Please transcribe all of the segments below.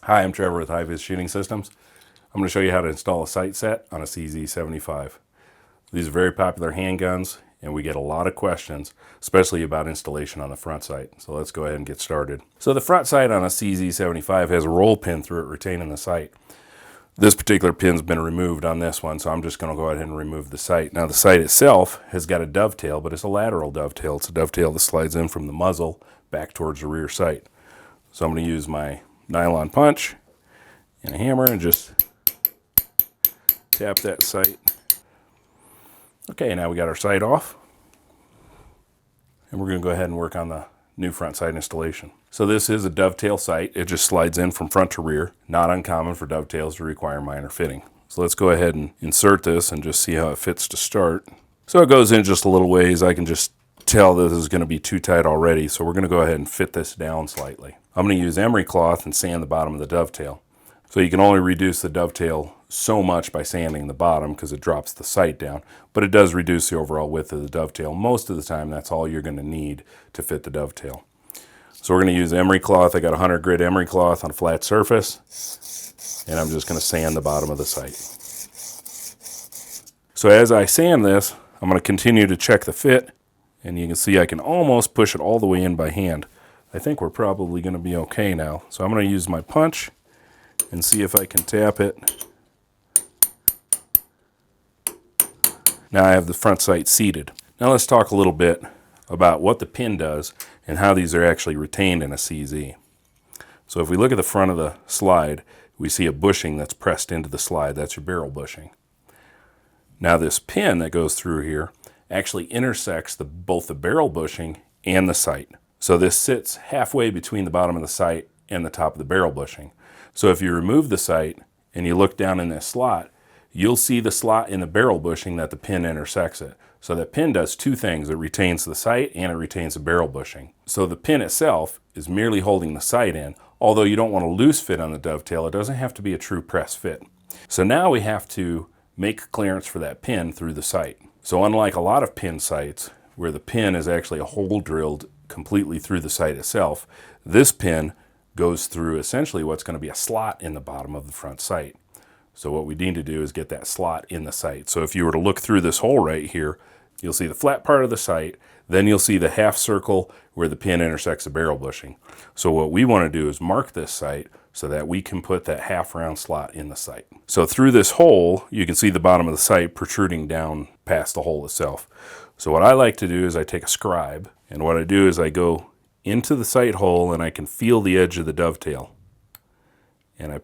Hi, I'm Trevor with High-Vis Shooting Systems. I'm going to show you how to install a sight set on a CZ75. These are very popular handguns, and we get a lot of questions, especially about installation on the front sight. So let's go ahead and get started. So the front sight on a CZ75 has a roll pin through it retaining the sight. This particular pin's been removed on this one, so I'm just going to go ahead and remove the sight. Now the sight itself has got a dovetail, but it's a lateral dovetail. It's a dovetail that slides in from the muzzle back towards the rear sight. So I'm going to use my nylon punch and a hammer and just tap that sight. Okay, now we got our sight off, and we're going to go ahead and work on the new front sight installation. So this is a dovetail sight. It just slides in from front to rear. Not uncommon for dovetails to require minor fitting. So let's go ahead and insert this and just see how it fits to start. So it goes in just a little ways. I can just tell this is going to be too tight already, so we're going to go ahead and fit this down slightly. I'm going to use emery cloth and sand the bottom of the dovetail. So you can only reduce the dovetail so much by sanding the bottom because it drops the sight down, but it does reduce the overall width of the dovetail. Most of the time that's all you're going to need to fit the dovetail. So we're going to use emery cloth. I got 100 grit emery cloth on a flat surface, and I'm just going to sand the bottom of the sight. So as I sand this, I'm going to continue to check the fit, and you can see I can almost push it all the way in by hand. I think we're probably going to be okay now. So I'm going to use my punch and see if I can tap it. Now I have the front sight seated. Now let's talk a little bit about what the pin does and how these are actually retained in a CZ. So if we look at the front of the slide, we see a bushing that's pressed into the slide. That's your barrel bushing. Now this pin that goes through here actually intersects both the barrel bushing and the sight. So this sits halfway between the bottom of the sight and the top of the barrel bushing. So if you remove the sight and you look down in this slot, you'll see the slot in the barrel bushing that the pin intersects it. So that pin does two things. It retains the sight and it retains the barrel bushing. So the pin itself is merely holding the sight in. Although you don't want a loose fit on the dovetail, it doesn't have to be a true press fit. So now we have to make clearance for that pin through the sight. So unlike a lot of pin sights where the pin is actually a hole drilled completely through the sight itself, this pin goes through essentially what's going to be a slot in the bottom of the front sight. So what we need to do is get that slot in the sight. So if you were to look through this hole right here, you'll see the flat part of the sight, then you'll see the half circle where the pin intersects the barrel bushing. So what we want to do is mark this sight so that we can put that half round slot in the sight. So through this hole, you can see the bottom of the sight protruding down past the hole itself. So what I like to do is I take a scribe, and what I do is I go into the sight hole and I can feel the edge of the dovetail. And I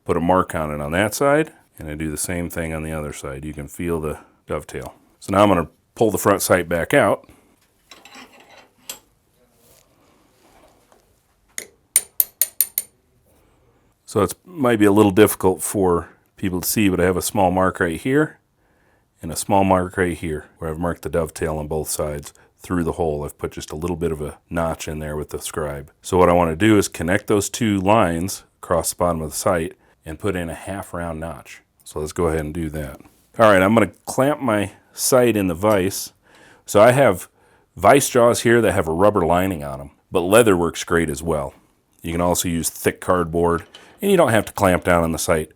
put a mark on it on that side, and I do the same thing on the other side. You can feel the dovetail. So now I'm going to pull the front sight back out. So it might be a little difficult for people to see, but I have a small mark right here and a small mark right here where I've marked the dovetail on both sides through the hole. I've put just a little bit of a notch in there with the scribe. So what I want to do is connect those two lines across the bottom of the sight and put in a half round notch. So let's go ahead and do that. All right, I'm going to clamp my sight in the vise. So I have vise jaws here that have a rubber lining on them, but leather works great as well. You can also use thick cardboard, and you don't have to clamp down on the sight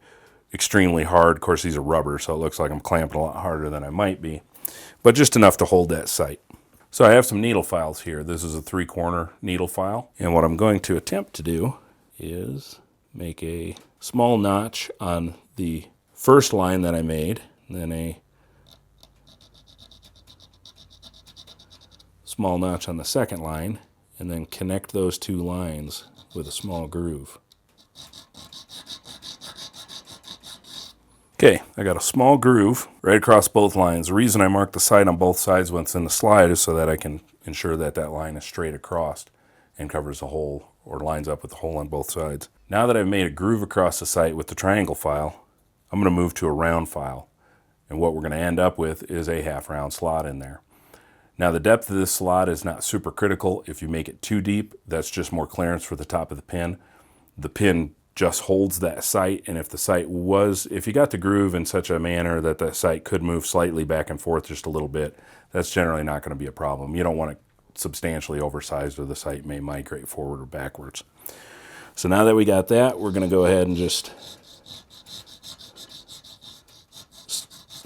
extremely hard. Of course, these are rubber, so it looks like I'm clamping a lot harder than I might be, but just enough to hold that sight. So I have some needle files here. This is a 3-corner needle file, and what I'm going to attempt to do is make a small notch on the first line that I made, then a small notch on the second line, and then connect those two lines with a small groove. Okay, I got a small groove right across both lines. The reason I mark the sight on both sides when it's in the slide is so that I can ensure that that line is straight across and covers the hole or lines up with the hole on both sides. Now that I've made a groove across the sight with the triangle file, I'm going to move to a round file. And what we're going to end up with is a half round slot in there. Now the depth of this slot is not super critical. If you make it too deep, that's just more clearance for the top of the pin. The pin just holds that sight, and if you got the groove in such a manner that the sight could move slightly back and forth just a little bit, that's generally not going to be a problem. You don't want it substantially oversized or the sight may migrate forward or backwards. So now that we got that, we're going to go ahead and just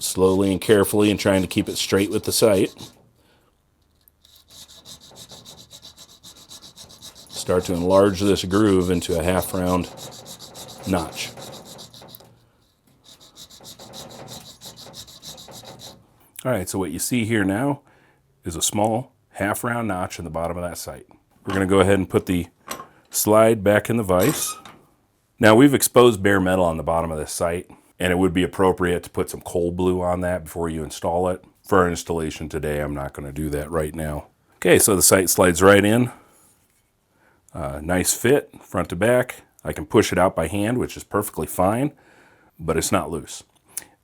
slowly and carefully, and trying to keep it straight with the sight, start to enlarge this groove into a half round notch. All right, so what you see here now is a small half round notch in the bottom of that sight. We're going to go ahead and put the slide back in the vise. Now we've exposed bare metal on the bottom of this sight, and it would be appropriate to put some cold blue on that before you install it. For our installation today, I'm not going to do that right now. Okay, so the sight slides right in. Nice fit, front to back. I can push it out by hand, which is perfectly fine, but it's not loose.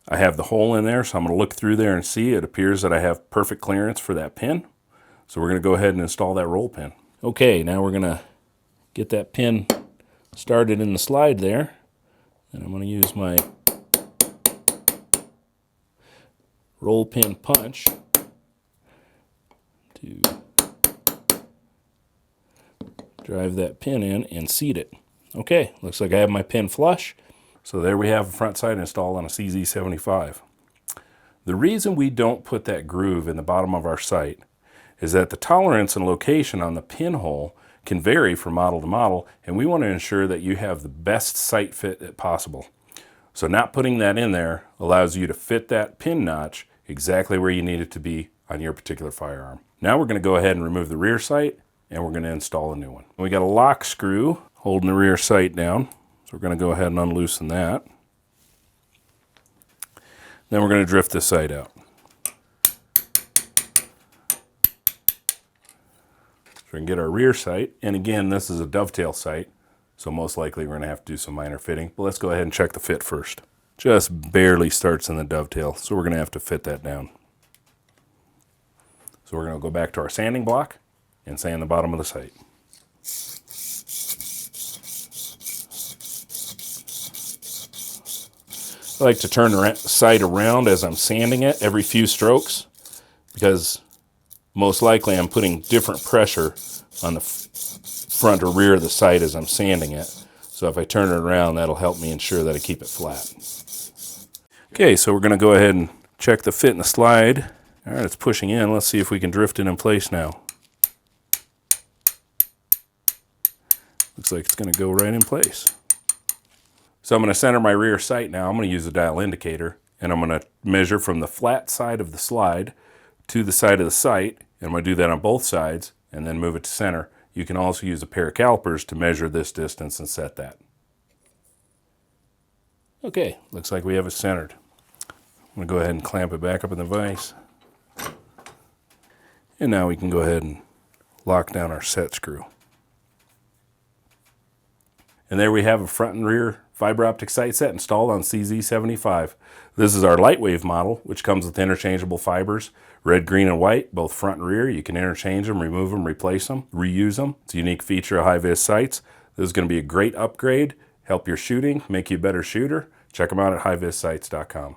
I have the hole in there, so I'm going to look through there and see. It appears that I have perfect clearance for that pin. So we're going to go ahead and install that roll pin. Okay, now we're going to get that pin started in the slide there. And I'm going to use my roll pin punch to drive that pin in and seat it. Okay, looks like I have my pin flush. So there we have a front sight installed on a CZ75. The reason we don't put that groove in the bottom of our sight is that the tolerance and location on the pinhole can vary from model to model, and we want to ensure that you have the best sight fit possible. So not putting that in there allows you to fit that pin notch exactly where you need it to be on your particular firearm. Now we're going to go ahead and remove the rear sight, and we're going to install a new one. We got a lock screw holding the rear sight down, so we're going to go ahead and unloosen that. Then we're going to drift this sight out. So we can get our rear sight, and again, this is a dovetail sight, so most likely we're going to have to do some minor fitting. But let's go ahead and check the fit first. Just barely starts in the dovetail, so we're going to have to fit that down. So we're going to go back to our sanding block and sand the bottom of the sight. I like to turn the sight around as I'm sanding it every few strokes, because most likely I'm putting different pressure on the front or rear of the sight as I'm sanding it. So if I turn it around, that'll help me ensure that I keep it flat. Okay, so we're going to go ahead and check the fit in the slide. All right, it's pushing in. Let's see if we can drift it in place now. Looks like it's going to go right in place. So I'm going to center my rear sight now. I'm going to use a dial indicator, and I'm going to measure from the flat side of the slide to the side of the sight, and I'm going to do that on both sides, and then move it to center. You can also use a pair of calipers to measure this distance and set that. Okay, looks like we have it centered. I'm going to go ahead and clamp it back up in the vise. And now we can go ahead and lock down our set screw. And there we have a front and rear fiber optic sight set installed on CZ75. This is our Lightwave model, which comes with interchangeable fibers, red, green, and white, both front and rear. You can interchange them, remove them, replace them, reuse them. It's a unique feature of high-vis sights. This is going to be a great upgrade, help your shooting, make you a better shooter. Check them out at highvissights.com.